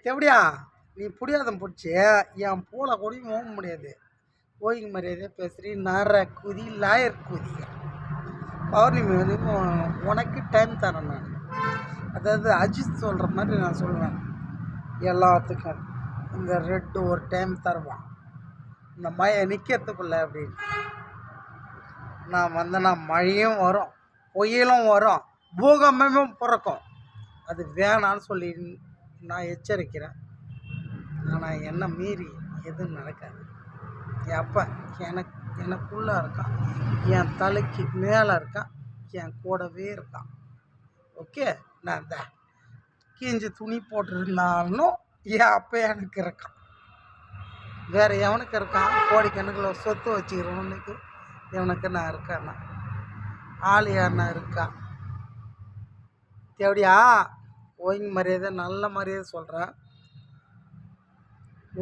தேவடியா நீ புடியாதம் பிடிச்சி என் பூலை கூடயும் போக முடியாது. ஓய்ங்க மரியாதையாக பேசுகிறீ நர குதி லாயர் குதி. பௌர்ணமி வந்து உனக்கு டைம் தரேன் நான். அதாவது அஜித் சொல்கிற மாதிரி நான் சொல்லுவேன் எல்லாத்துக்கும். இந்த ரெட்டு ஒரு டைம் தருவான் இந்த மழை நிற்கிறதுக்குள்ள அப்படின்னு. நான் வந்தேன்னா மழையும் வரும், புயலும் வரும், பூகம்பமும் பிறக்கும். அது வேணான்னு சொல்லி நான் எச்சரிக்கிறேன். ஆனால் என்ன மீறி எதுவும் நடக்காது. அப்போ எனக்குள்ளே இருக்கான், என் தலைக்கு மேலே இருக்கான், என் கூடவே இருக்கான். ஓகே, நான் இந்த கீஞ்சி துணி போட்டிருந்தாலும் என் அப்போ எனக்கு இருக்கான். வேறு எவனுக்கு இருக்கான்? கோடிக்கணக்கில் சொத்து வச்சுக்கிறவனுக்கு இவனுக்கு நான் இருக்கேன்னா ஆள் யாருன்னா இருக்கா? எப்படியா ஓய்ங்க மரியாதை நல்ல மரியாதை சொல்கிறேன்.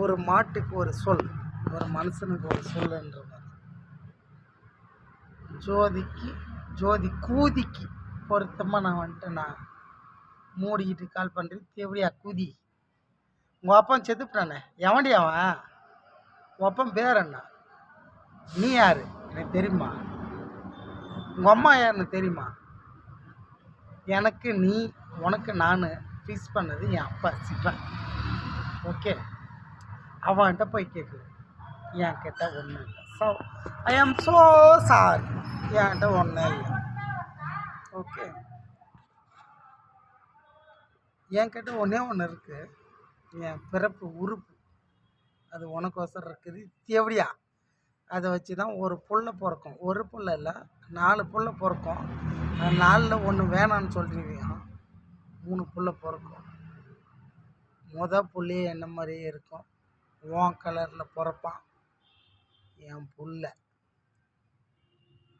ஒரு மாட்டுக்கு ஒரு சொல், ஒரு மனுஷனுக்கு ஒரு சொல்லுன்ற மாதிரி. ஜோதி கூதிக்கு பொருத்தமாக நான் வந்துட்டு நான் மூடிக்கிட்டு கால் பண்ணுறேன். எப்படியா கூதி? உங்கள் அப்பன் செத்துப்பிட்டானே, எவன்டி அவன்? உங்கள் அப்பன் பேர் என்ன? நீ யார் எனக்கு தெரியுமா? உங்கள் அம்மா யாருன்னு தெரியுமா? எனக்கு நீ, உனக்கு நான் ஃபிக்ஸ் பண்ணது என் அப்பா சிவன். ஓகே, அவன்கிட்ட போய் கேட்குது. என்கிட்ட ஒன்றும் இல்லை. So I am so sorry. என்கிட்ட ஒன்றும் இல்லை. ஓகே, என்கிட்ட ஒன்றே ஒன்று இருக்குது. என் பிறப்பு உறுப்பு அது உனக்கோசரம் இருக்குது. எப்படியா அதை வச்சு தான் ஒரு புள்ள பிறக்கும். ஒரு புள்ள இல்லை, 4 புள்ள பிறக்கும். 4ல் 1 வேணான்னு சொல்லிடுவியா? 3 புள்ள பிறக்கும். புள்ளையே என்ன மாதிரியே இருக்கும். உன் கலரில் பிறப்பான் என் புள்ள.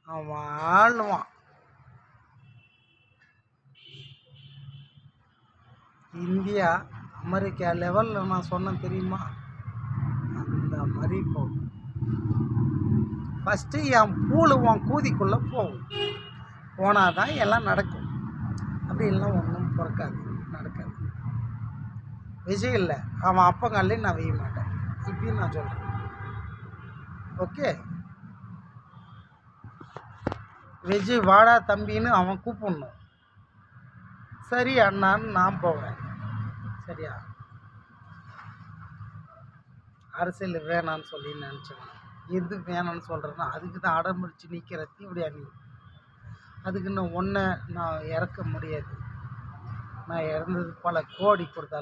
அவன் ஆளுவான். இந்தியா அமெரிக்கா லெவலில் நான் சொன்னேன் தெரியுமா? அந்த மாதிரி போகும். ஃபஸ்ட்டு என் பூளு உன் கூதிக்குள்ளே போகும். போனால் தான் எல்லாம் நடக்கும். அப்படி இல்லைன்னா ஒன்றும் பிறக்காது, நடக்காது. விஷயம் இல்லை, அவன் அப்பங்காலையும் நான் வெய்ய மாட்டேன். இப்படின்னு நான் சொல்கிறேன். ஓகே, விஜய் வாடா தம்பின்னு அவன் கூப்பிடணும். சரி அண்ணான்னு நான் போவேன். சரியா? அரசியல் வேணான்னு சொல்லி நினச்சேன். எது வேணான்னு சொல்கிறேன்னா அதுக்கு தான் அடம்பிடிச்சு நிற்கிற தீவிடியா நீ. அதுக்குன்னு ஒன்றை நான் இறக்க முடியாது. நான் இறந்தது பல கோடி கொடுத்தாலும்